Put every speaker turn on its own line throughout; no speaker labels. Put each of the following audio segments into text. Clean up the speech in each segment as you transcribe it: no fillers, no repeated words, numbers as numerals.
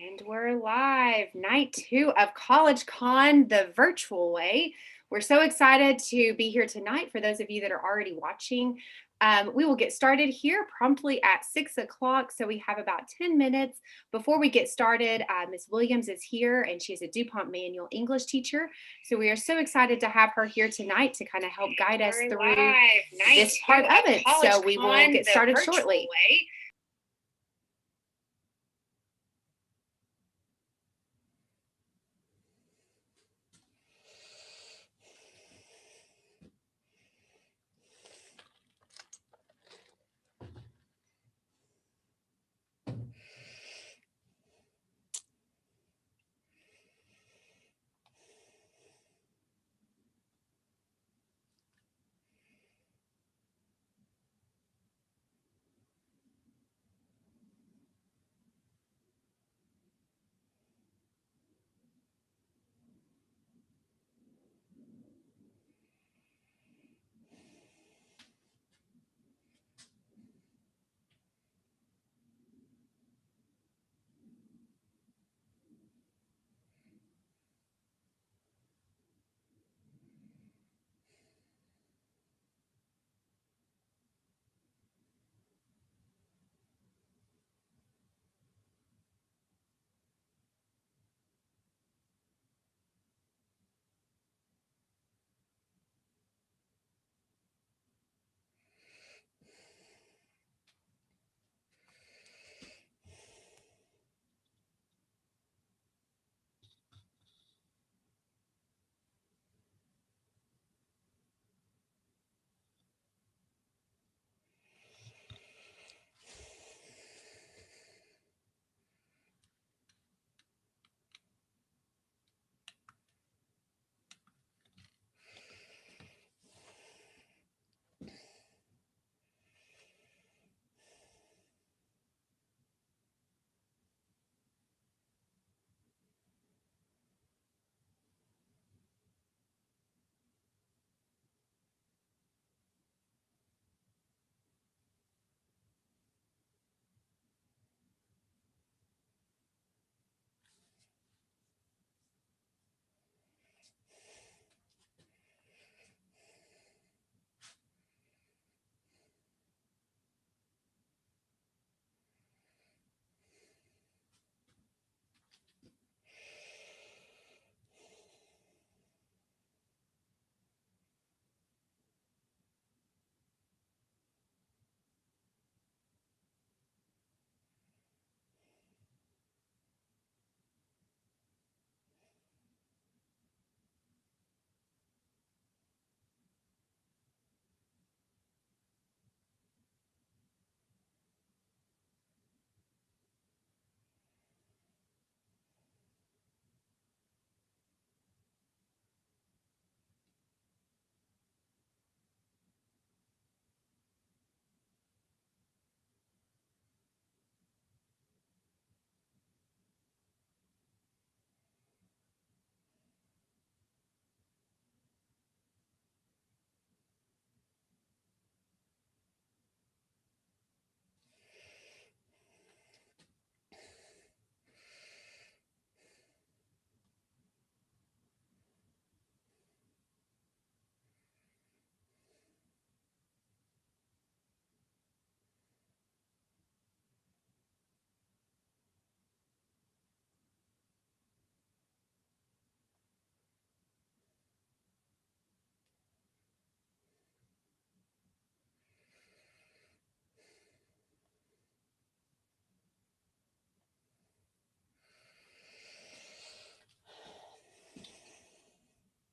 And we're live, night 2 of College Con the virtual way. We're so excited to be here tonight. For those of you that are already watching, we will get started here promptly at 6 o'clock. So we have about 10 minutes before we get started. Ms. Williams is here and she's a DuPont manual English teacher. So we are so excited to have her here tonight to kind of help guide us through this part of it. So we will get started shortly.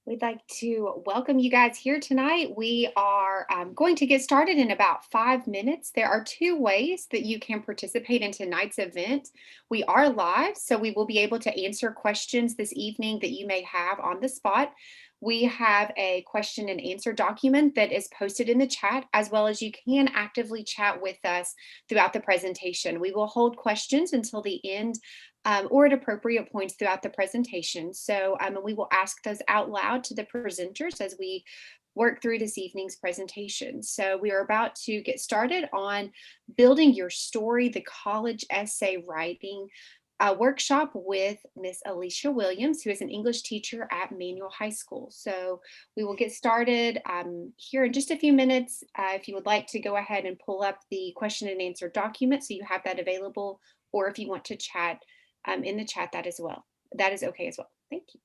We'd like to welcome you guys here tonight. We are going to get started in about 5 minutes. There are 2 ways that you can participate in tonight's event. We are live, so we will be able to answer questions this evening that you may have on the spot. We have a question and answer document that is posted in the chat, as well as you can actively chat with us throughout the presentation. We will hold questions until the end or at appropriate points throughout the presentation. So we will ask those out loud to the presenters as we work through this evening's presentation. So we are about to get started on building your story, the college essay writing a workshop with Miss Alesia Williams, who is an English teacher at Manual High School. So we will get started here in just a few minutes. If you would like to go ahead and pull up the question and answer document so you have that available, or if you want to chat in the chat, that as well. That is okay as well. Thank you.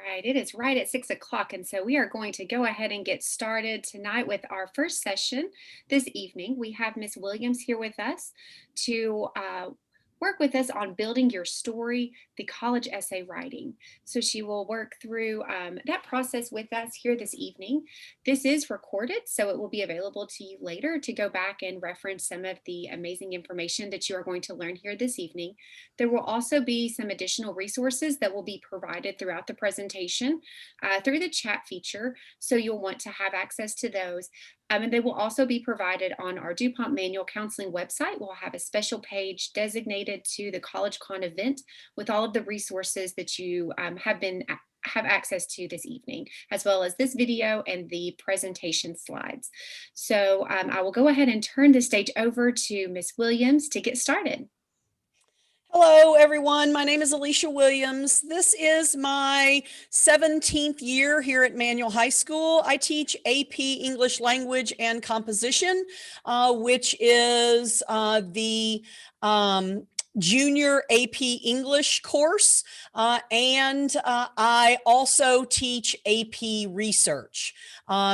All right, it is right at 6 o'clock, and so we are going to go ahead and get started tonight with our first session this evening. We have Miss Williams here with us to work with us on building your story, the college essay writing. So she will work through that process with us here this evening. This is recorded, so it will be available to you later to go back and reference some of the amazing information that you are going to learn here this evening. There will also be some additional resources that will be provided throughout the presentation through the chat feature, so you'll want to have access to those. And they will also be provided on our DuPont Manual Counseling website. We'll have a special page designated to the CollegeCon event with all of the resources that you have access to this evening, as well as this video and the presentation slides. So I will go ahead and turn the stage over to Ms. Williams to get started.
Hello, everyone. My name is Alesia Williams. This is my 17th year here at Manual High School. I teach AP English Language and Composition, which is the junior AP English course, and I also teach AP Research.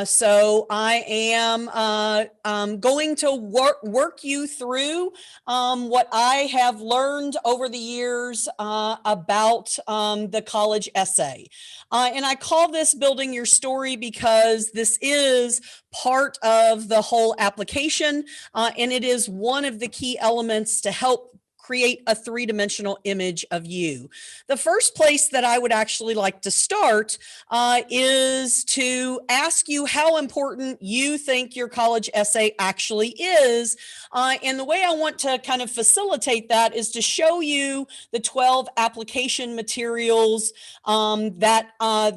So I am going to work you through what I have learned over the years about the college essay. And I call this building your story because this is part of the whole application, and it is one of the key elements to help create a three-dimensional image of you. The first place that I would actually like to start is to ask you how important you think your college essay actually is. And the way I want to kind of facilitate that is to show you the 12 application materials that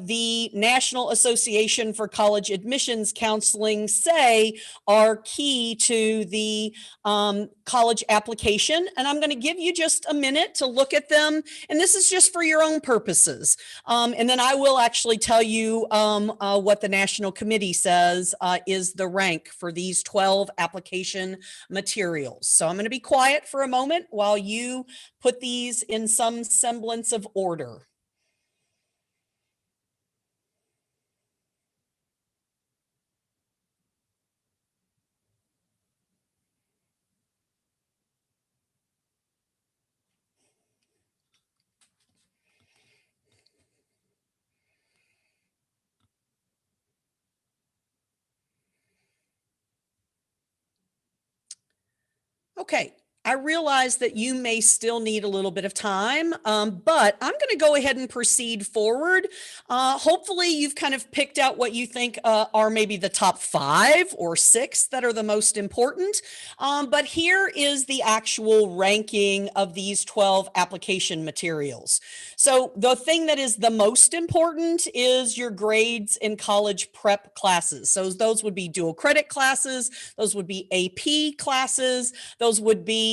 the National Association for College Admissions Counseling say are key to the college application. And I'm going to give you just a minute to look at them. And this is just for your own purposes. And then I will actually tell you what the National Committee says is the rank for these 12 application materials. So I'm going to be quiet for a moment while you put these in some semblance of order. Okay, I realize that you may still need a little bit of time, but I'm going to go ahead and proceed forward. Hopefully you've kind of picked out what you think are maybe the top 5 or 6 that are the most important. But here is the actual ranking of these 12 application materials. So the thing that is the most important is your grades in college prep classes. So those would be dual credit classes, those would be AP classes, those would be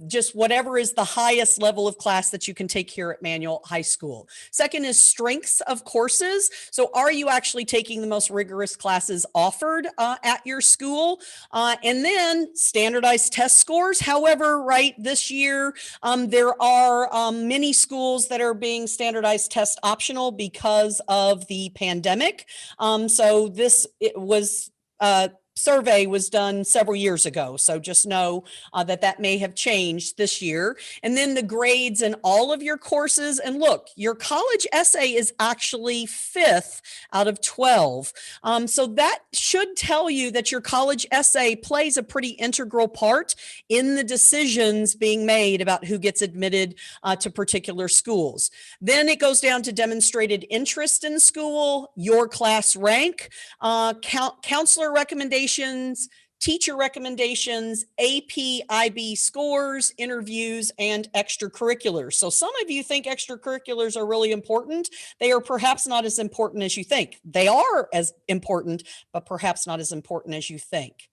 just whatever is the highest level of class that you can take here at Manual High School. Second is strengths of courses. So are you actually taking the most rigorous classes offered at your school? And then standardized test scores. However, right, this year, there are many schools that are being standardized test optional because of the pandemic. So this survey was done several years ago. So just know that may have changed this year. And then the grades in all of your courses. And look, your college essay is actually 5th out of 12. So that should tell you that your college essay plays a pretty integral part in the decisions being made about who gets admitted to particular schools. Then it goes down to demonstrated interest in school, your class rank, counselor recommendations, teacher recommendations, AP, IB scores, interviews, and extracurriculars. So some of you think extracurriculars are really important. They are perhaps not as important as you think. They are as important, but perhaps not as important as you think.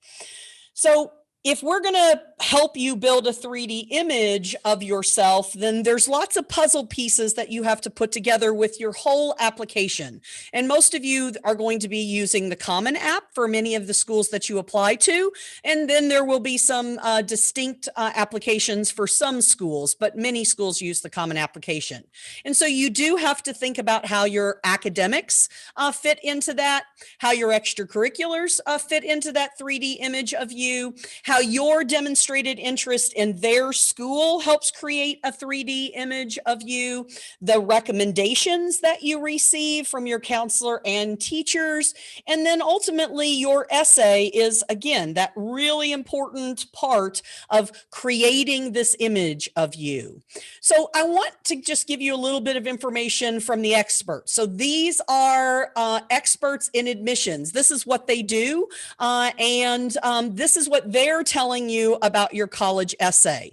So if we're going to help you build a 3D image of yourself, then there's lots of puzzle pieces that you have to put together with your whole application. And most of you are going to be using the Common App for many of the schools that you apply to. And then there will be some distinct applications for some schools, but many schools use the Common Application. And so you do have to think about how your academics fit into that, how your extracurriculars fit into that 3D image of you, how your demonstrated interest in their school helps create a 3D image of you, the recommendations that you receive from your counselor and teachers, and then ultimately your essay is, again, that really important part of creating this image of you. So I want to just give you a little bit of information from the experts. So these are experts in admissions. This is what they do, and this is what they're telling you about your college essay.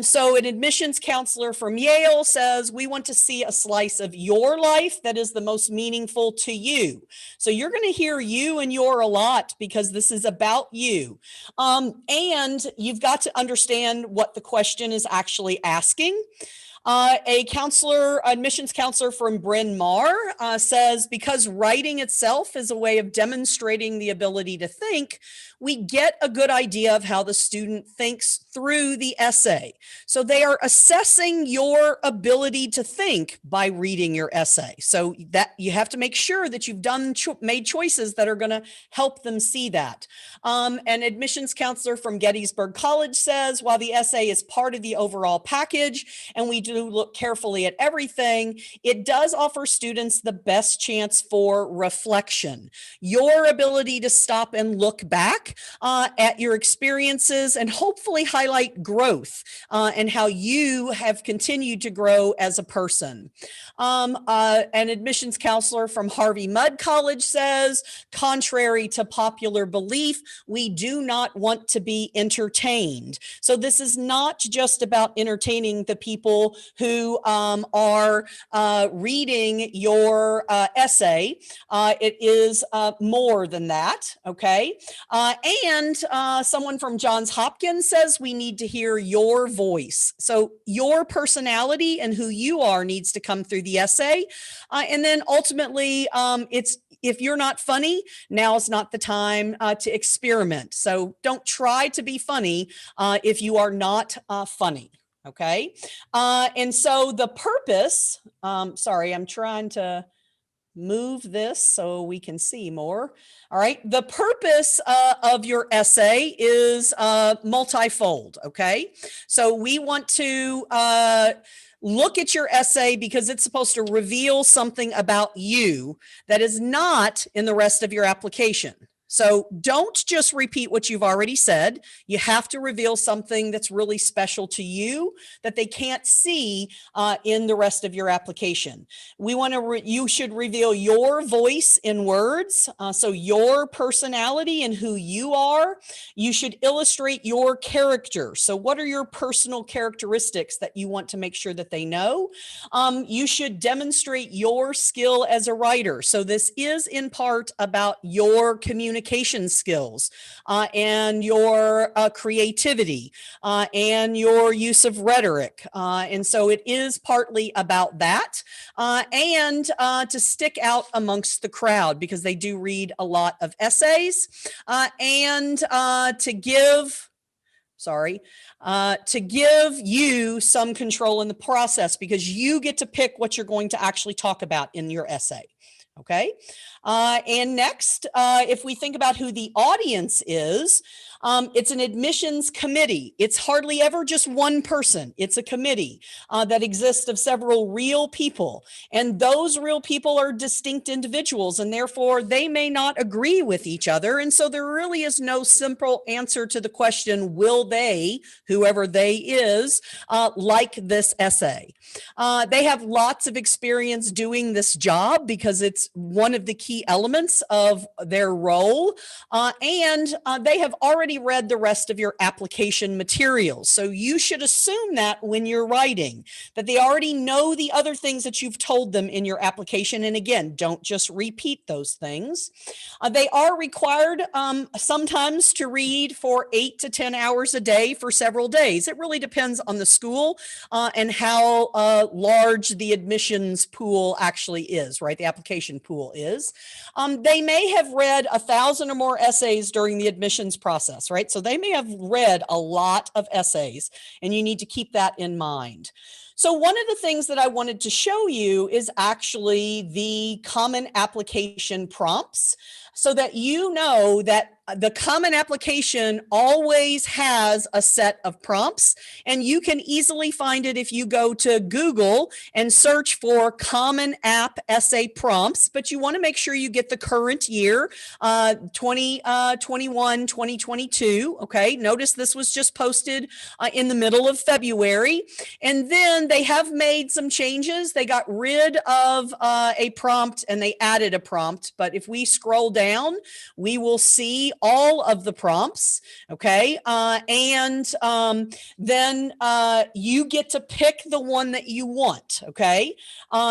So an admissions counselor from Yale says, we want to see a slice of your life that is the most meaningful to you. So you're going to hear you and your a lot because this is about you. And you've got to understand what the question is actually asking. A admissions counselor from Bryn Mawr says, because writing itself is a way of demonstrating the ability to think, we get a good idea of how the student thinks through the essay. So they are assessing your ability to think by reading your essay. So that you have to make sure that you've made choices that are going to help them see that. An admissions counselor from Gettysburg College says, while the essay is part of the overall package, and we do look carefully at everything, it does offer students the best chance for reflection. Your ability to stop and look back at your experiences and hopefully highlight growth and how you have continued to grow as a person. An admissions counselor from Harvey Mudd College says, contrary to popular belief, we do not want to be entertained. So this is not just about entertaining the people who are reading your essay. It is more than that, okay? And someone from Johns Hopkins says we need to hear your voice. So your personality and who you are needs to come through the essay. And then ultimately, if you're not funny, now's not the time to experiment. So don't try to be funny if you are not funny. Okay. And so the purpose, sorry, I'm trying to move this so we can see more. All right. The purpose of your essay is multifold. Okay. So we want to look at your essay because it's supposed to reveal something about you that is not in the rest of your application. So don't just repeat what you've already said. You have to reveal something that's really special to you that they can't see in the rest of your application. We want to, you should reveal your voice in words. So your personality and who you are. You should illustrate your character. So what are your personal characteristics that you want to make sure that they know? You should demonstrate your skill as a writer. So this is in part about your communication skills and your creativity and your use of rhetoric. And so it is partly about that and to stick out amongst the crowd because they do read a lot of essays and to give you some control in the process because you get to pick what you're going to actually talk about in your essay. Okay. And next, if we think about who the audience is, it's an admissions committee. It's hardly ever just one person. It's a committee that exists of several real people. And those real people are distinct individuals, and therefore they may not agree with each other. And so there really is no simple answer to the question, will they, whoever they is, like this essay? They have lots of experience doing this job because it's one of the key elements of their role. And they have already read the rest of your application materials. So you should assume that when you're writing, that they already know the other things that you've told them in your application. And again, don't just repeat those things. They are required sometimes to read for 8 to 10 hours a day for several days. It really depends on the school and how large the admissions pool actually is, right? The application pool is. They may have read 1,000 or more essays during the admissions process, right? So they may have read a lot of essays, and you need to keep that in mind. So one of the things that I wanted to show you is actually the common application prompts so that you know that the common application always has a set of prompts, and you can easily find it if you go to Google and search for common app essay prompts, but you want to make sure you get the current year, 2021, 2022. Okay. Notice this was just posted in the middle of February. And then they have made some changes. They got rid of a prompt and they added a prompt. But if we scroll down, we will see all of the prompts. Okay. Then you get to pick the one that you want. Okay.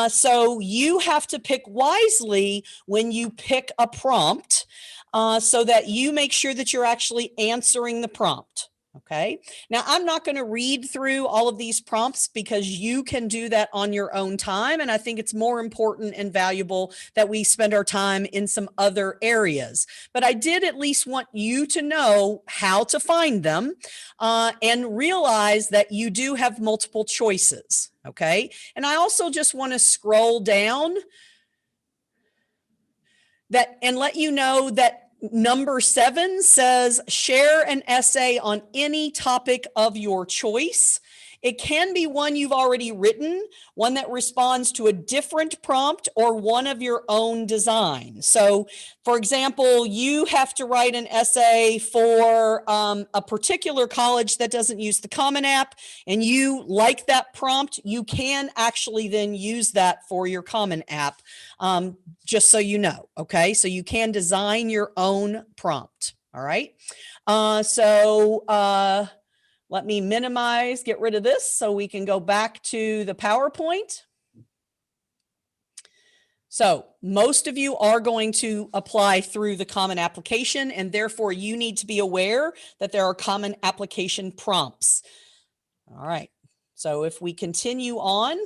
So you have to pick wisely when you pick a prompt so that you make sure that you're actually answering the prompt. Okay. Now I'm not going to read through all of these prompts because you can do that on your own time. And I think it's more important and valuable that we spend our time in some other areas. But I did at least want you to know how to find them and realize that you do have multiple choices. Okay. And I also just want to scroll down that and let you know that number 7 says share an essay on any topic of your choice. It can be one you've already written, one that responds to a different prompt, or one of your own design. So, for example, you have to write an essay for a particular college that doesn't use the Common App, and you like that prompt, you can actually then use that for your Common App, just so you know, okay? So you can design your own prompt, all right? Let me minimize, get rid of this so we can go back to the PowerPoint. So most of you are going to apply through the common application, and therefore you need to be aware that there are common application prompts. All right, so if we continue on,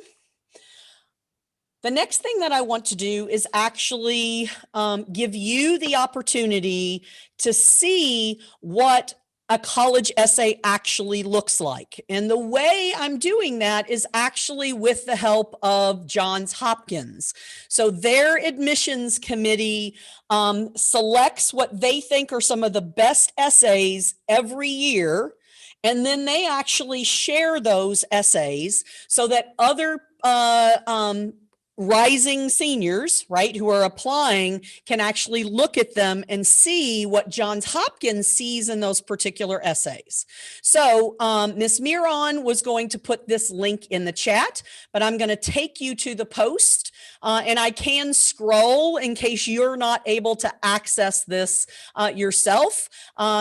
the next thing that I want to do is actually give you the opportunity to see what a college essay actually looks like. And the way I'm doing that is actually with the help of Johns Hopkins. So their admissions committee selects what they think are some of the best essays every year. And then they actually share those essays so that other rising seniors, right, who are applying can actually look at them and see what Johns Hopkins sees in those particular essays. So Ms. Miron was going to put this link in the chat, but I'm going to take you to the post. And I can scroll in case you're not able to access this yourself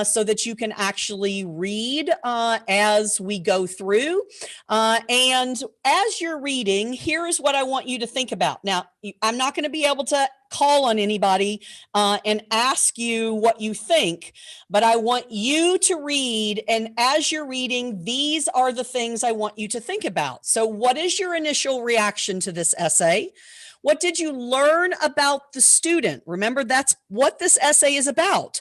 so that you can actually read as we go through. And as you're reading, here is what I want you to think about. Now, I'm not going to be able to call on anybody and ask you what you think, but I want you to read. And as you're reading, these are the things I want you to think about. So what is your initial reaction to this essay? What did you learn about the student? Remember, that's what this essay is about.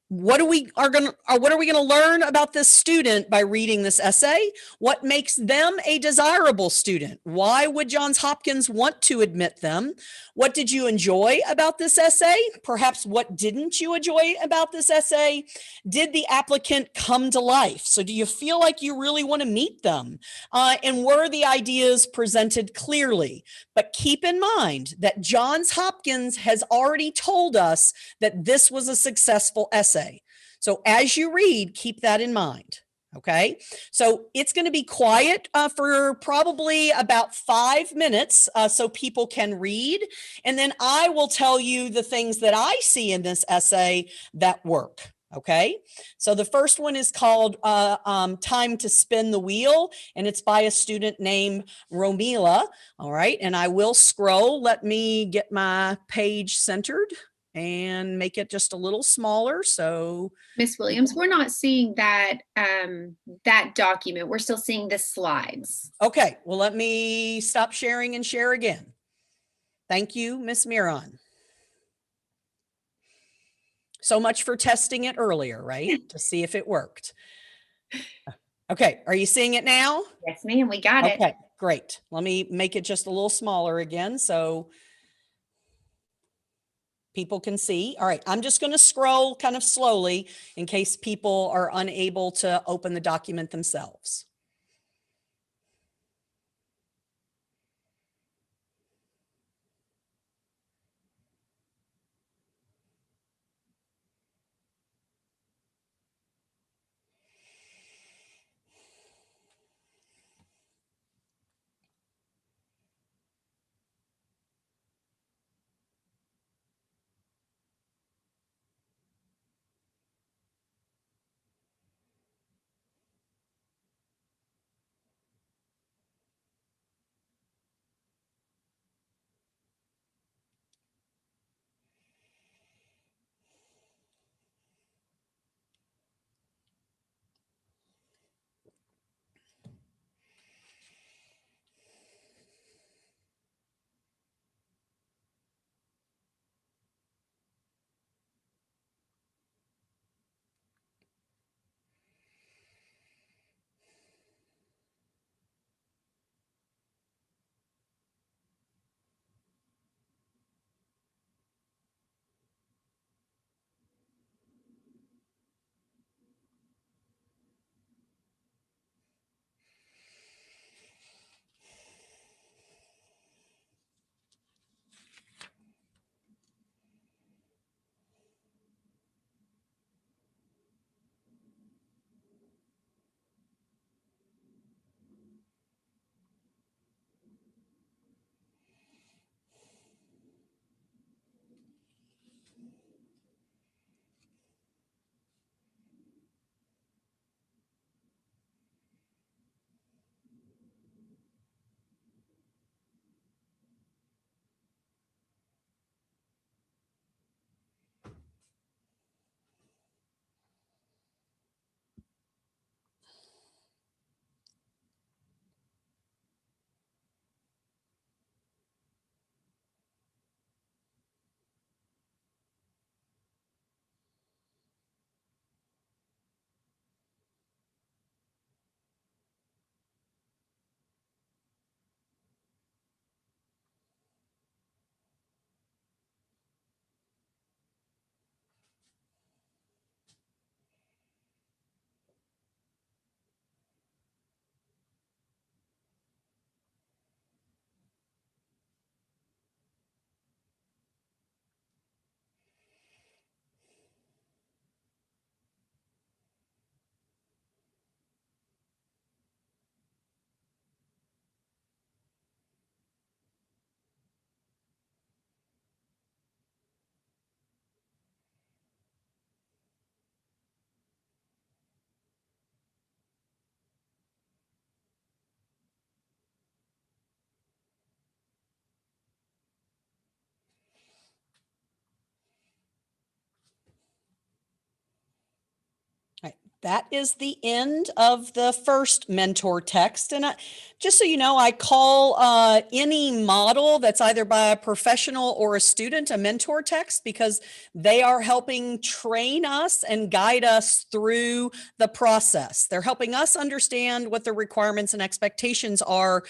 What are we going to learn about this student by reading this essay? What makes them a desirable student? Why would Johns Hopkins want to admit them? What did you enjoy about this essay? Perhaps what didn't you enjoy about this essay? Did the applicant come to life? So do you feel like you really want to meet them? And were the ideas presented clearly? But keep in mind that Johns Hopkins has already told us that this was a successful essay. So as you read, keep that in mind. Okay, so it's going to be quiet for probably about 5 minutes so people can read. And then I will tell you the things that I see in this essay that work. Okay, so the first one is called Time to Spin the Wheel, and it's by a student named Romila. All right, and I will scroll. Let me get my page centered and make it just a little smaller. So
Miss Williams, we're not seeing that that document. We're still seeing the slides.
okay, well, let me stop sharing and share again. Thank you, Miss Miron. So much for testing it earlier, right? To see if it worked. Okay, are you seeing it now?
Yes, ma'am, we got it.
Okay, great. Let me make it just a little smaller again so people can see. All right, I'm just going to scroll kind of slowly in case people are unable to open the document themselves. that is the end of the first mentor text. And just so you know, I call any model that's either by a professional or a student a mentor text, because they are helping train us and guide us through the process. They're helping us understand what the requirements and expectations are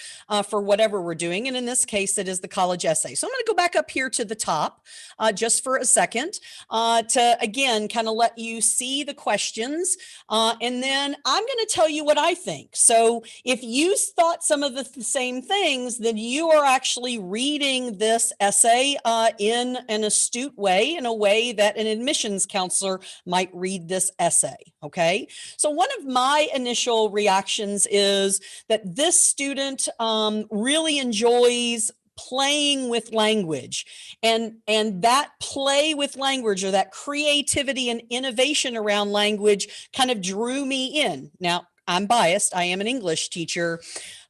for whatever we're doing. And in this case, it is the college essay. So I'm going to go back up here to the top just for a second to, again, kind of let you see the questions. And then I'm going to tell you what I think. So if you thought some of the same things, then you are actually reading this essay in an astute way, in a way that an admissions counselor might read this essay. Okay. So one of my initial reactions is that this student really enjoys playing with language, and that play with language, or that creativity and innovation around language, kind of drew me in. Now, I'm biased. I am an English teacher.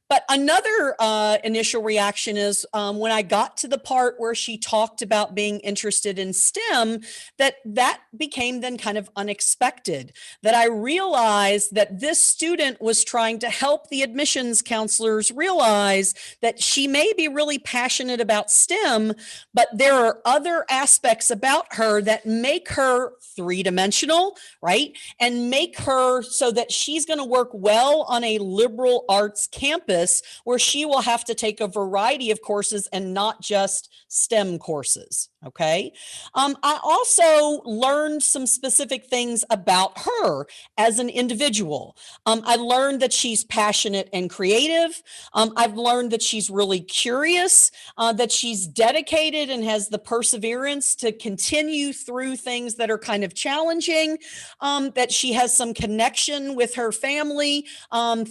But another initial reaction is when I got to the part where she talked about being interested in STEM, that became then kind of unexpected, that I realized that this student was trying to help the admissions counselors realize that she may be really passionate about STEM, but there are other aspects about her that make her three-dimensional, right? And make her so that she's going to work well on a liberal arts campus, where she will have to take a variety of courses and not just STEM courses. Okay. I also learned some specific things about her as an individual. I learned that she's passionate and creative. I've learned that she's really curious, that she's dedicated and has the perseverance to continue through things that are kind of challenging, that she has some connection with her family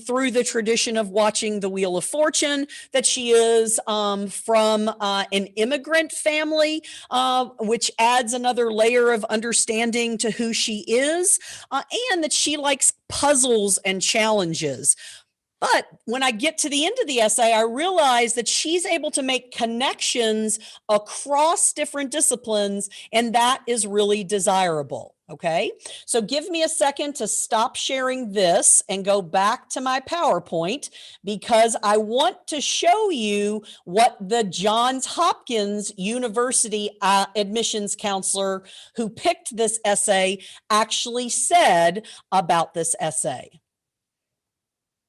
through the tradition of watching the Wheel of Fortune, that she is from an immigrant family, which adds another layer of understanding to who she is, and that she likes puzzles and challenges. But when I get to the end of the essay, I realize that she's able to make connections across different disciplines, and that is really desirable. Okay, so give me a second to stop sharing this and go back to my PowerPoint, because I want to show you what the Johns Hopkins University admissions counselor who picked this essay actually said about this essay.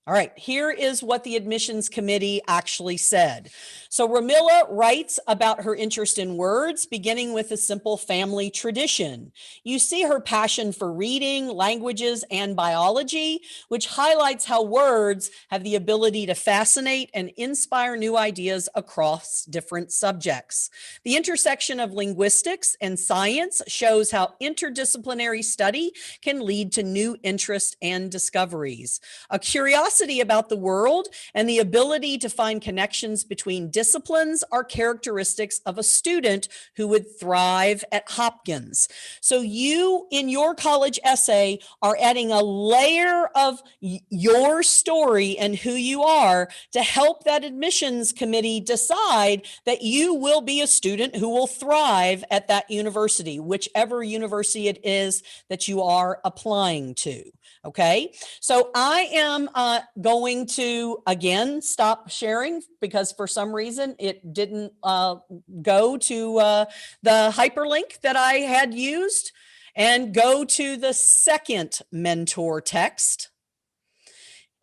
All right, here is what the admissions committee actually said. So Ramilla writes about her interest in words, beginning with a simple family tradition. You see her passion for reading, languages, and biology, which highlights how words have the ability to fascinate and inspire new ideas across different subjects. The intersection of linguistics and science shows how interdisciplinary study can lead to new interests and discoveries. A curiosity about the world and the ability to find connections between disciplines are characteristics of a student who would thrive at Hopkins. So you, in your college essay, are adding a layer of your story and who you are to help that admissions committee decide that you will be a student who will thrive at that university, whichever university it is that you are applying to. Okay, so I am going to, again, stop sharing because for some reason it didn't go to the hyperlink that I had used, and go to the second mentor text.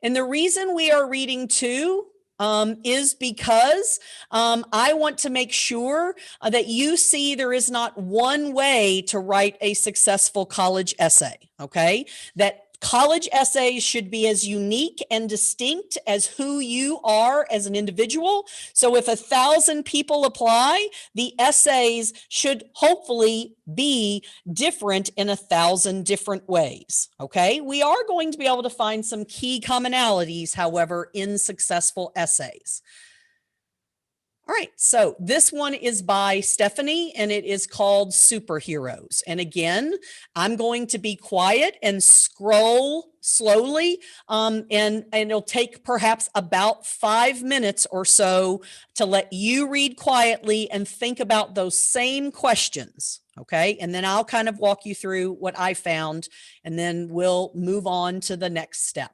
And the reason we are reading two is because I want to make sure that you see there is not one way to write a successful college essay, okay? That college essays should be as unique and distinct as who you are as an individual. So if 1,000 people apply, the essays should hopefully be different in 1,000 different ways. Okay, we are going to be able to find some key commonalities, however, in successful essays. All right, so this one is by Stephanie, and it is called Superheroes. And again, I'm going to be quiet and scroll slowly, and it'll take perhaps about 5 minutes or so to let you read quietly and think about those same questions. Okay. And then I'll kind of walk you through what I found, and then we'll move on to the next step.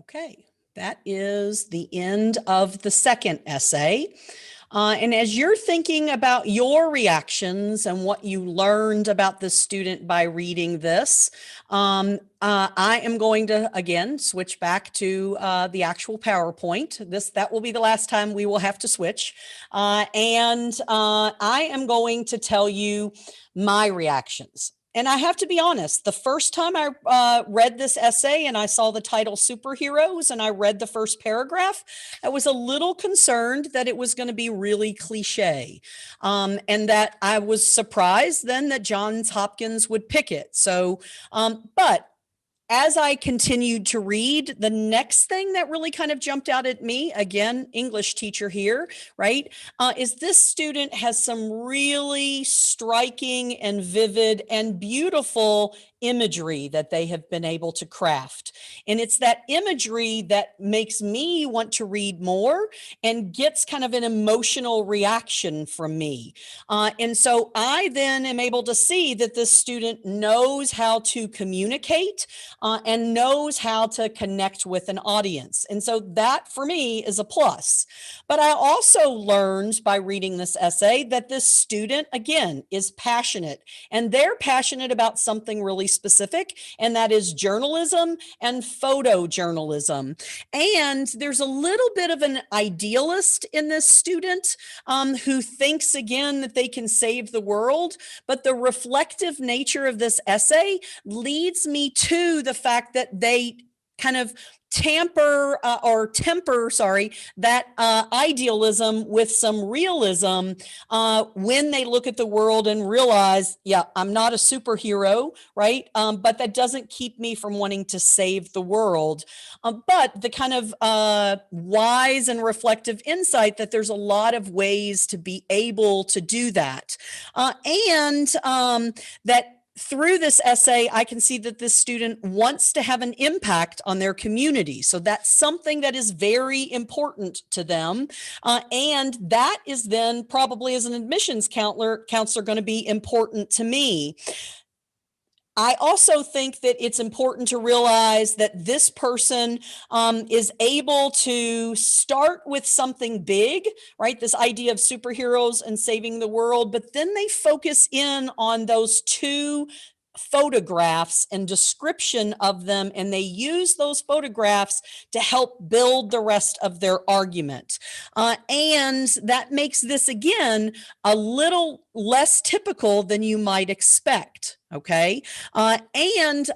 Okay, that is the end of the second essay. And as you're thinking about your reactions and what you learned about the student by reading this, I am going to again switch back to the actual PowerPoint. That will be the last time we will have to switch. And I am going to tell you my reactions. And I have to be honest, the first time I read this essay and I saw the title Superheroes and I read the first paragraph, I was a little concerned that it was going to be really cliche, and that I was surprised then that Johns Hopkins would pick it. So, but as I continued to read, the next thing that really kind of jumped out at me, again, English teacher here, right, is this student has some really striking and vivid and beautiful imagery that they have been able to craft. And it's that imagery that makes me want to read more and gets kind of an emotional reaction from me. And so I then am able to see that this student knows how to communicate and knows how to connect with an audience. And so that for me is a plus. But I also learned by reading this essay that this student, again, is passionate, and they're passionate about something really specific, and that is journalism and photojournalism. And there's a little bit of an idealist in this student who thinks, again, that they can save the world. But the reflective nature of this essay leads me to the fact that they kind of temper that idealism with some realism when they look at the world and realize, yeah, I'm not a superhero, right? But that doesn't keep me from wanting to save the world. But the kind of wise and reflective insight that there's a lot of ways to be able to do that. And that through this essay, I can see that this student wants to have an impact on their community. So that's something that is very important to them. And that is then probably as an admissions counselor going to be important to me. I also think that it's important to realize that this person is able to start with something big, right? This idea of superheroes and saving the world, but then they focus in on those two photographs and description of them, and they use those photographs to help build the rest of their argument. And that makes this, again, a little less typical than you might expect. Okay. And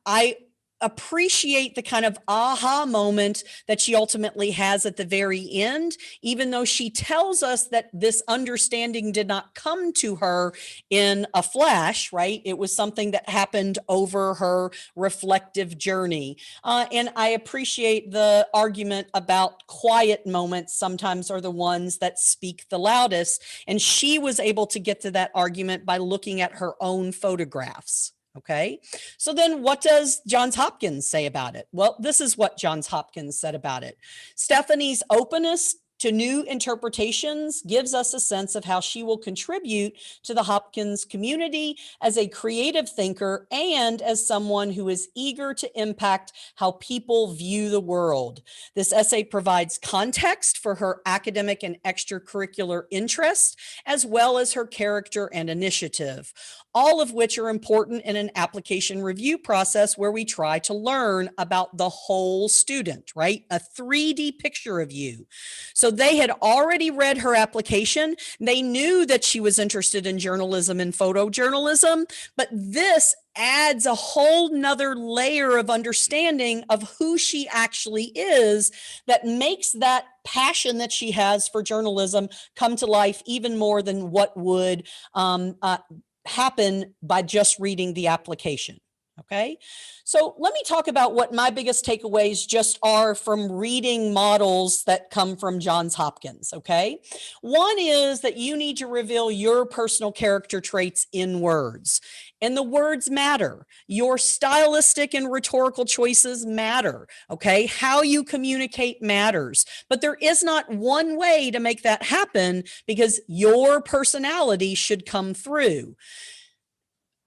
I appreciate the kind of aha moment that she ultimately has at the very end, even though she tells us that this understanding did not come to her in a flash, right? It was something that happened over her reflective journey. And I appreciate the argument about quiet moments sometimes are the ones that speak the loudest. And she was able to get to that argument by looking at her own photographs. Okay, so then what does Johns Hopkins say about it? Well, this is what Johns Hopkins said about it. Stephanie's openness to new interpretations gives us a sense of how she will contribute to the Hopkins community as a creative thinker and as someone who is eager to impact how people view the world. This essay provides context for her academic and extracurricular interests, as well as her character and initiative, all of which are important in an application review process where we try to learn about the whole student, right? A 3D picture of you. So they had already read her application. They knew that she was interested in journalism and photojournalism, but this adds a whole nother layer of understanding of who she actually is that makes that passion that she has for journalism come to life even more than what would happen by just reading the application. Okay, so let me talk about what my biggest takeaways just are from reading models that come from Johns Hopkins. Okay, one is that you need to reveal your personal character traits in words, and the words matter. Your stylistic and rhetorical choices matter. Okay, how you communicate matters, but there is not one way to make that happen because your personality should come through.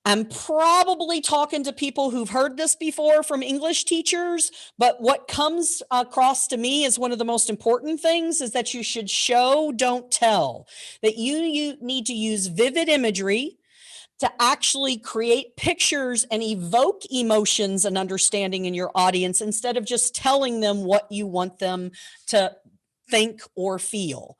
I'm probably talking to people who've heard this before from English teachers, but what comes across to me as one of the most important things is that you should show, don't tell, that you need to use vivid imagery to actually create pictures and evoke emotions and understanding in your audience instead of just telling them what you want them to think or feel.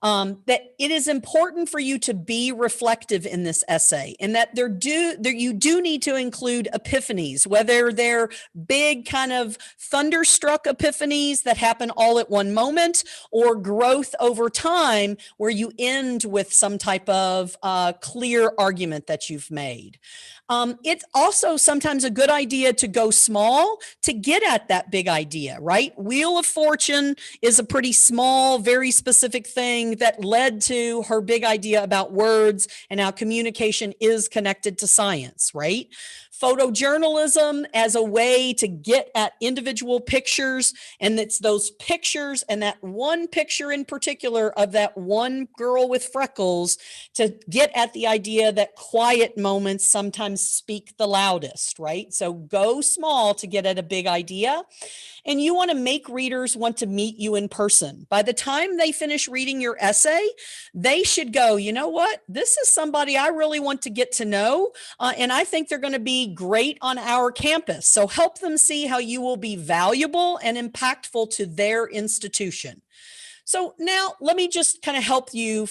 That it is important for you to be reflective in this essay, and that you do need to include epiphanies, whether they're big kind of thunderstruck epiphanies that happen all at one moment or growth over time where you end with some type of clear argument that you've made. It's also sometimes a good idea to go small to get at that big idea, right? Wheel of Fortune is a pretty small, very specific thing that led to her big idea about words and how communication is connected to science, right? Photojournalism as a way to get at individual pictures, and it's those pictures and that one picture in particular of that one girl with freckles to get at the idea that quiet moments sometimes speak the loudest, right? So go small to get at a big idea. And you want to make readers want to meet you in person. By the time they finish reading your essay, they should go, you know what? This is somebody I really want to get to know. And I think they're going to be great on our campus. So help them see how you will be valuable and impactful to their institution. So now let me just kind of help you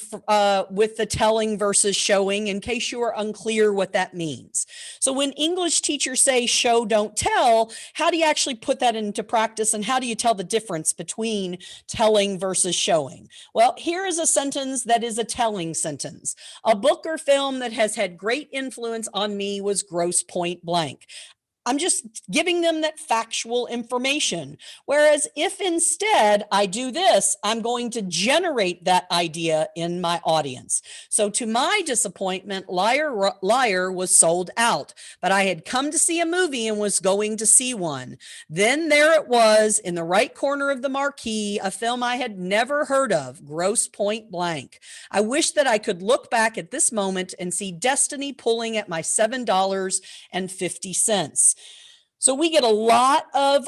with the telling versus showing in case you are unclear what that means. So when English teachers say show, don't tell, how do you actually put that into practice, and how do you tell the difference between telling versus showing? Well, here is a sentence that is a telling sentence. A book or film that has had great influence on me was Grosse Point Blank. I'm just giving them that factual information. Whereas if instead I do this, I'm going to generate that idea in my audience. So to my disappointment, Liar was sold out, but I had come to see a movie and was going to see one. Then there it was in the right corner of the marquee, a film I had never heard of, Grosse Point Blank. I wish that I could look back at this moment and see destiny pulling at my $7.50. So we get a lot of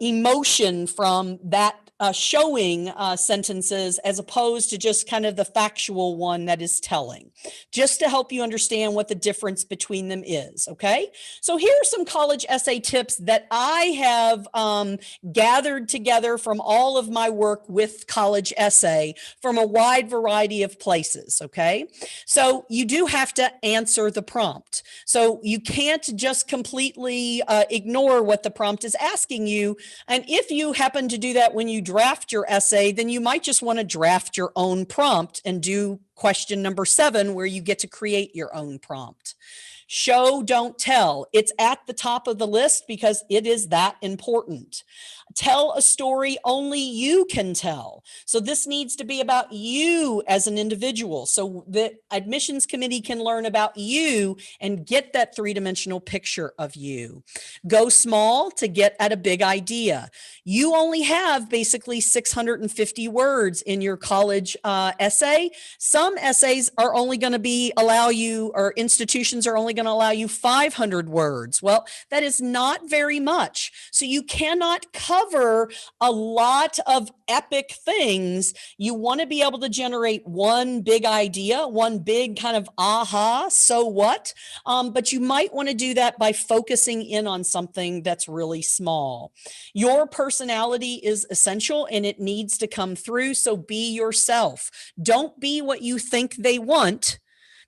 emotion from that showing sentences as opposed to just kind of the factual one that is telling, just to help you understand what the difference between them is, okay? So here are some college essay tips that I have gathered together from all of my work with college essay from a wide variety of places, okay? So you do have to answer the prompt. So you can't just completely ignore what the prompt is asking you. And if you happen to do that when you draft your essay, then you might just want to draft your own prompt and do question number 7, where you get to create your own prompt. Show, don't tell. It's at the top of the list because it is that important. Tell a story only you can tell. So this needs to be about you as an individual. So the admissions committee can learn about you and get that three-dimensional picture of you. Go small to get at a big idea. You only have basically 650 words in your college essay. Some essays are only going to allow you, or institutions are only going to allow you 500 words. Well, that is not very much. So you cannot cover a lot of epic things. You want to be able to generate one big idea, one big kind of aha, so what? But you might want to do that by focusing in on something that's really small. Your personality is essential and it needs to come through. So be yourself. Don't be what you think they want,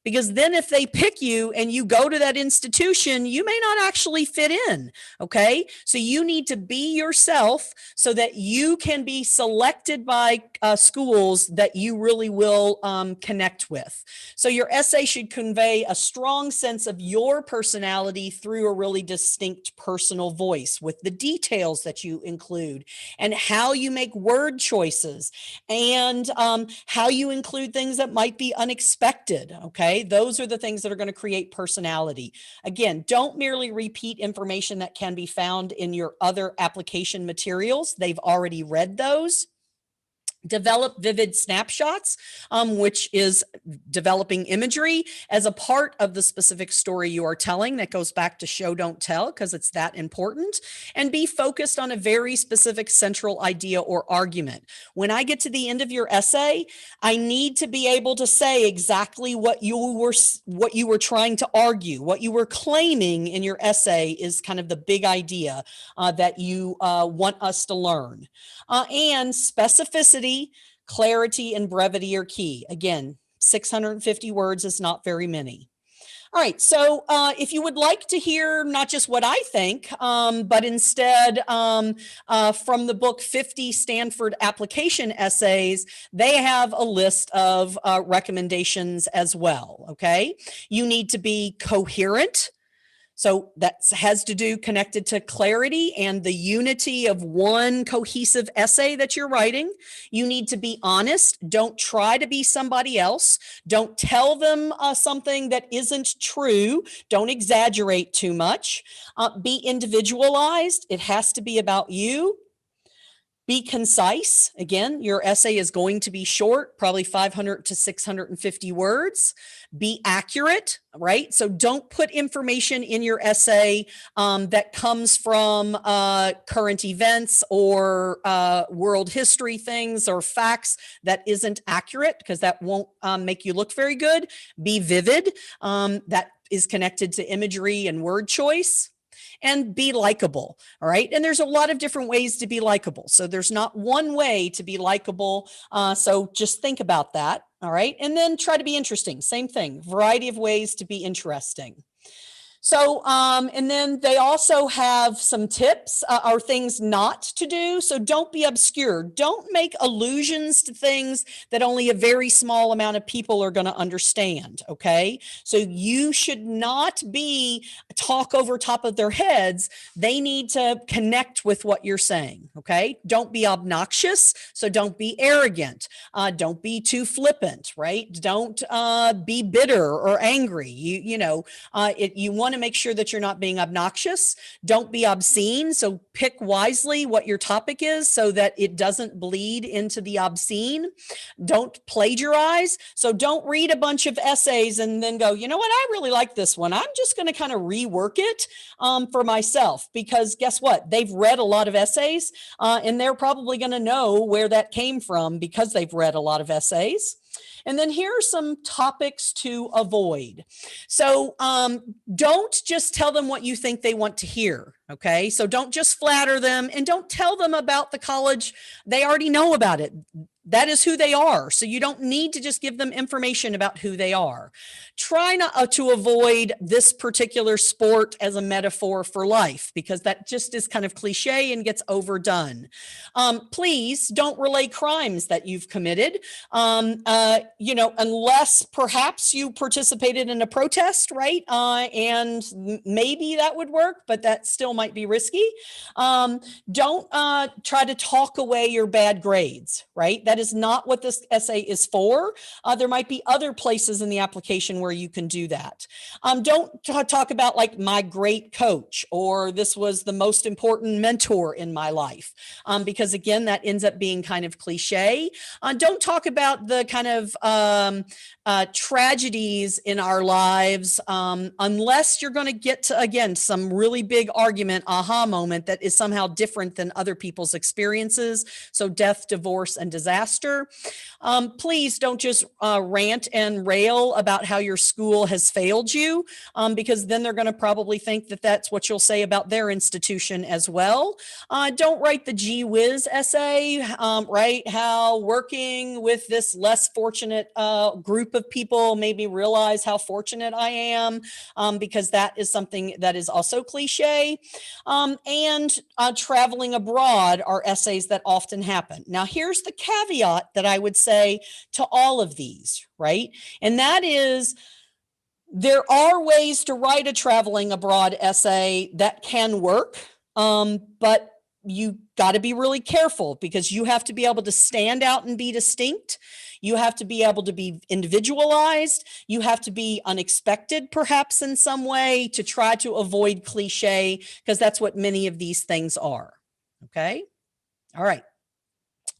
because then if they pick you and you go to that institution, you may not actually fit in, okay? So you need to be yourself so that you can be selected by schools that you really will connect with. So your essay should convey a strong sense of your personality through a really distinct personal voice, with the details that you include and how you make word choices and how you include things that might be unexpected, okay? Those are the things that are going to create personality. Again, don't merely repeat information that can be found in your other application materials. They've already read those. Develop vivid snapshots, which is developing imagery as a part of the specific story you are telling. That goes back to show, don't tell, because it's that important. And be focused on a very specific central idea or argument. When I get to the end of your essay, I need to be able to say exactly what you were trying to argue, what you were claiming in your essay is kind of the big idea that you want us to learn. And specificity, clarity, and brevity are key. Again, 650 words is not very many. All right, so if you would like to hear not just what I think, but instead from the book 50 Stanford Application Essays, they have a list of recommendations as well, okay? You need to be coherent. So that has to do connected to clarity and the unity of one cohesive essay that you're writing. You need to be honest. Don't try to be somebody else. Don't tell them something that isn't true. Don't exaggerate too much. Be individualized. It has to be about you. Be concise. Again, your essay is going to be short, probably 500 to 650 words. Be accurate, right? So don't put information in your essay that comes from current events or world history things or facts that isn't accurate, because that won't make you look very good. Be vivid. That is connected to imagery and word choice. and be likable. All right. And there's a lot of different ways to be likable. So there's not one way to be likable. So just think about that. All right. And then try to be interesting. Same thing, variety of ways to be interesting. So, and then they also have some tips or things not to do. So don't be obscure. Don't make allusions to things that only a very small amount of people are going to understand. Okay. So you should not be talk over top of their heads. They need to connect with what you're saying. Okay. Don't be obnoxious. So don't be arrogant. Don't be too flippant, right? Don't be bitter or angry. You want to make sure that you're not being obnoxious. Don't be obscene. So pick wisely what your topic is so that it doesn't bleed into the obscene. Don't plagiarize. So don't read a bunch of essays and then go, you know what, I really like this one. I'm just going to kind of rework it for myself, because guess what? They've read a lot of essays and they're probably going to know where that came from because they've read a lot of essays. And then here are some topics to avoid. So don't just tell them what you think they want to hear. Okay. So don't just flatter them, and don't tell them about the college. They already know about it. That is who they are. So you don't need to just give them information about who they are. Try not to avoid this particular sport as a metaphor for life, because that just is kind of cliche and gets overdone. Please don't relay crimes that you've committed, unless perhaps you participated in a protest, right? And maybe that would work, but that still might be risky. Don't try to talk away your bad grades, right? That is not what this essay is for. There might be other places in the application where you can do that. Don't talk about like my great coach, or this was the most important mentor in my life, because again, that ends up being kind of cliche. Don't talk about the kind of tragedies in our lives, unless you're going to get to, again, some really big argument, aha moment that is somehow different than other people's experiences. So death, divorce, and disaster. Please don't just rant and rail about how your school has failed you, because then they're going to probably think that that's what you'll say about their institution as well. Don't write the gee whiz essay, right? How working with this less fortunate group of people made me realize how fortunate I am, because that is something that is also cliche. And traveling abroad are essays that often happen. Now, here's the caveat that I would say to all of these, right? And that is, there are ways to write a traveling abroad essay that can work, but you got to be really careful, because you have to be able to stand out and be distinct. You have to be able to be individualized. You have to be unexpected, perhaps in some way, to try to avoid cliche, because that's what many of these things are. Okay. All right.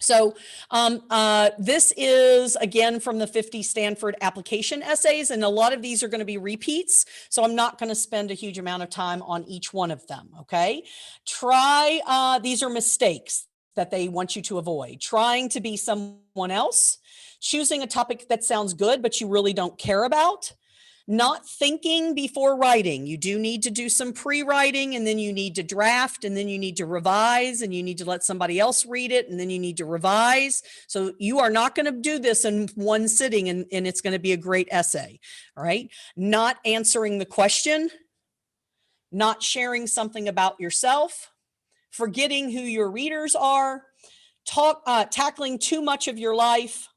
So this is, again, from the 50 Stanford application essays, and a lot of these are going to be repeats. So I'm not going to spend a huge amount of time on each one of them. Okay. These are mistakes that they want you to avoid. Trying to be someone else, choosing a topic that sounds good, but you really don't care about. Not thinking before writing. You do need to do some pre-writing, and then you need to draft, and then you need to revise, and you need to let somebody else read it, and then you need to revise. So you are not going to do this in one sitting and it's going to be a great essay. All right. Not answering the question, not sharing something about yourself, forgetting who your readers are, tackling too much of your life,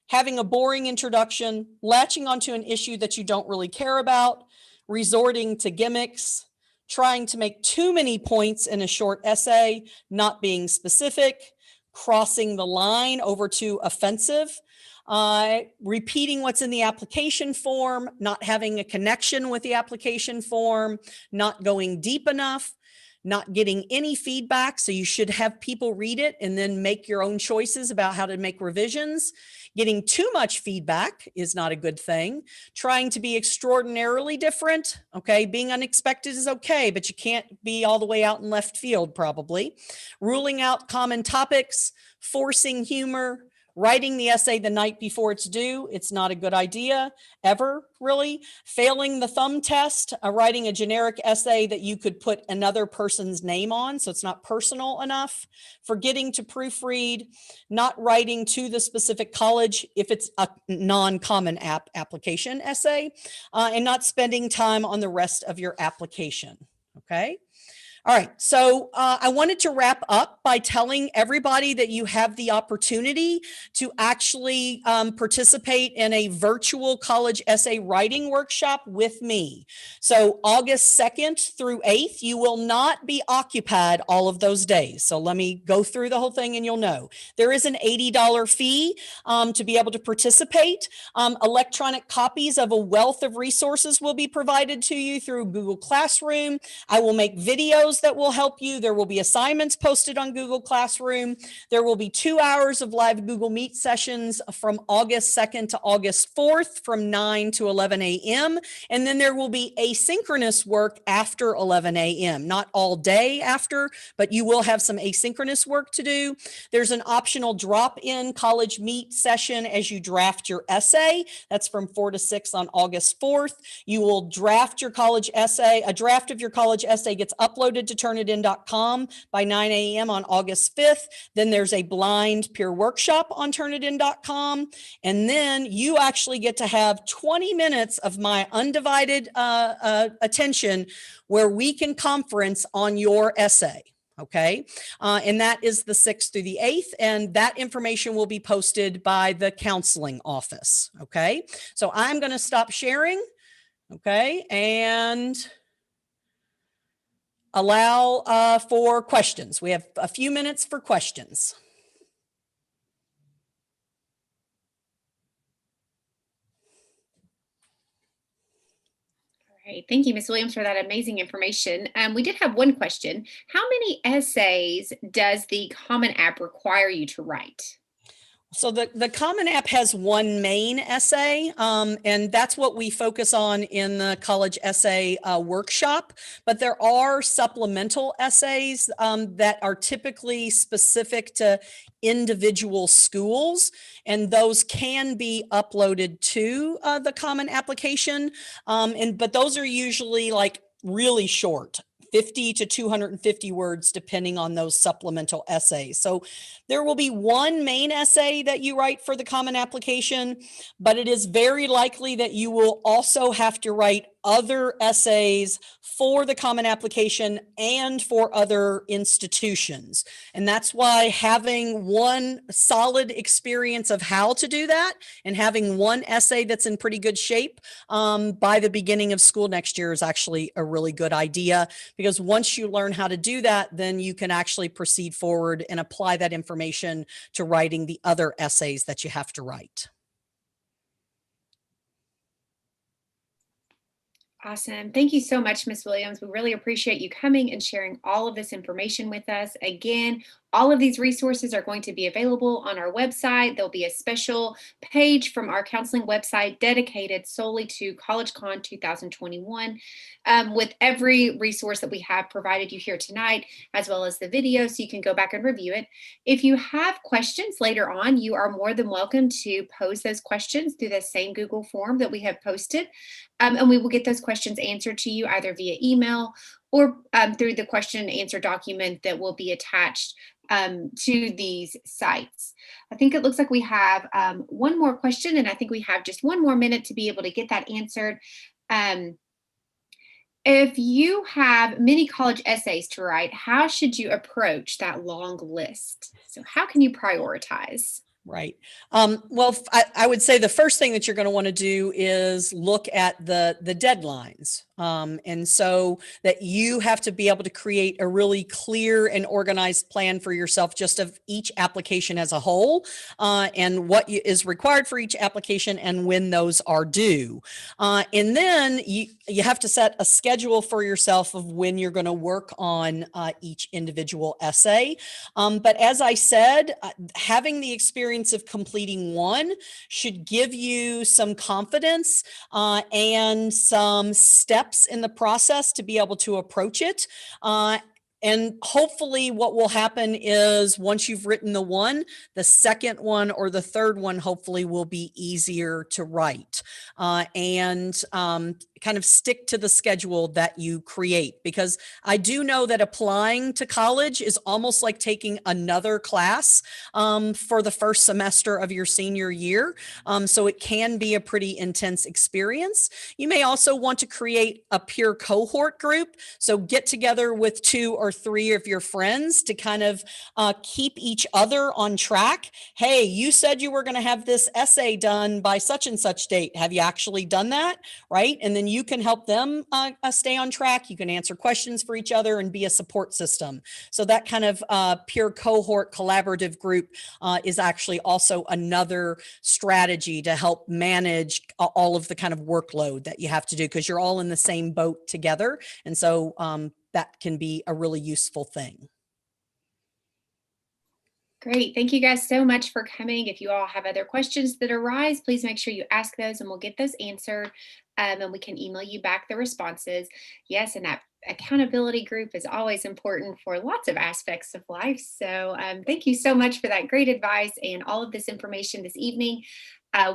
having a boring introduction, latching onto an issue that you don't really care about, resorting to gimmicks, trying to make too many points in a short essay, not being specific, crossing the line over to offensive, repeating what's in the application form, not having a connection with the application form, not going deep enough, not getting any feedback. So you should have people read it and then make your own choices about how to make revisions. Getting too much feedback is not a good thing. Trying to be extraordinarily different. Okay. Being unexpected is okay, but you can't be all the way out in left field probably. Ruling out common topics, forcing humor, Writing the essay the night before it's due, it's not a good idea ever, really. Failing the thumb test, writing a generic essay that you could put another person's name on, so it's not personal enough. Forgetting to proofread, not writing to the specific college if it's a non-Common App application essay, and not spending time on the rest of your application, okay? All right, so I wanted to wrap up by telling everybody that you have the opportunity to actually participate in a virtual college essay writing workshop with me. So August 2nd through 8th, you will not be occupied all of those days. So let me go through the whole thing and you'll know. There is an $80 fee to be able to participate. Electronic copies of a wealth of resources will be provided to you through Google Classroom. I will make videos that will help you. There will be assignments posted on Google Classroom. There will be 2 hours of live Google Meet sessions from August 2nd to August 4th from 9 to 11 a.m. And then there will be asynchronous work after 11 a.m. Not all day after, but you will have some asynchronous work to do. There's an optional drop-in college Meet session as you draft your essay. That's from 4 to 6 on August 4th. You will draft your college essay. A draft of your college essay gets uploaded to turnitin.com by 9 a.m. on August 5th. Then there's a blind peer workshop on turnitin.com. And then you actually get to have 20 minutes of my undivided attention where we can conference on your essay. Okay. And that is the 6th through the 8th. And that information will be posted by the counseling office. Okay. So I'm going to stop sharing. Okay. And allow for questions. We have a few minutes for questions.
All right. Thank you, Ms. Williams, for that amazing information. We did have one question. How many essays does the Common App require you to write?
So the Common App has one main essay, and that's what we focus on in the college essay workshop. But there are supplemental essays that are typically specific to individual schools, and those can be uploaded to the Common Application. But those are usually like really short. 50 to 250 words, depending on those supplemental essays. So there will be one main essay that you write for the Common Application, but it is very likely that you will also have to write other essays for the Common Application and for other institutions. And that's why having one solid experience of how to do that and having one essay that's in pretty good shape by the beginning of school next year is actually a really good idea, because once you learn how to do that, then you can actually proceed forward and apply that information to writing the other essays that you have to write.
Awesome. Thank you so much, Ms. Williams. We really appreciate you coming and sharing all of this information with us. Again, all of these resources are going to be available on our website. There'll be a special page from our counseling website dedicated solely to CollegeCon 2021 with every resource that we have provided you here tonight, as well as the video, so you can go back and review it. If you have questions later on, you are more than welcome to pose those questions through the same Google form that we have posted. And we will get those questions answered to you either via email or through the question and answer document that will be attached to these sites. I think it looks like we have one more question, and I think we have just one more minute to be able to get that answered. If you have many college essays to write, how should you approach that long list? So how can you prioritize?
Right. Well, I would say the first thing that you're going to want to do is look at the deadlines. And so that you have to be able to create a really clear and organized plan for yourself, just of each application as a whole, and what is required for each application and when those are due. And then you have to set a schedule for yourself of when you're going to work on each individual essay. But as I said, having the experience of completing one should give you some confidence and some steps in the process to be able to approach it. And hopefully what will happen is once you've written the one, the second one or the third one hopefully will be easier to write. And kind of stick to the schedule that you create, because I do know that applying to college is almost like taking another class for the first semester of your senior year. So it can be a pretty intense experience. You may also want to create a peer cohort group. So get together with 2 or 3 of your friends to kind of keep each other on track. Hey, you said you were going to have this essay done by such and such date. Have you actually done that? Right? And then you can help them stay on track. You can answer questions for each other and be a support system. So that kind of peer cohort collaborative group is actually also another strategy to help manage all of the kind of workload that you have to do, because you're all in the same boat together. And so that can be a really useful thing.
Great. Thank you guys so much for coming. If you all have other questions that arise, please make sure you ask those and we'll get those answered. And we can email you back the responses. Yes, and that accountability group is always important for lots of aspects of life. So thank you so much for that great advice and all of this information this evening.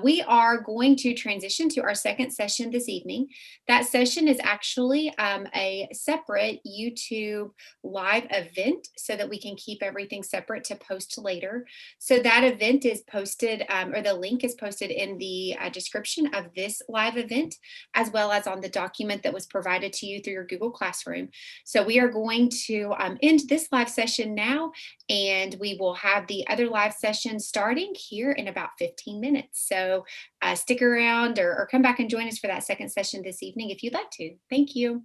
We are going to transition to our second session this evening. That session is actually a separate YouTube live event so that we can keep everything separate to post later. So that event is posted, or the link is posted in the description of this live event, as well as on the document that was provided to you through your Google Classroom. So we are going to end this live session now, and we will have the other live session starting here in about 15 minutes. So stick around or come back and join us for that second session this evening if you'd like to. Thank you.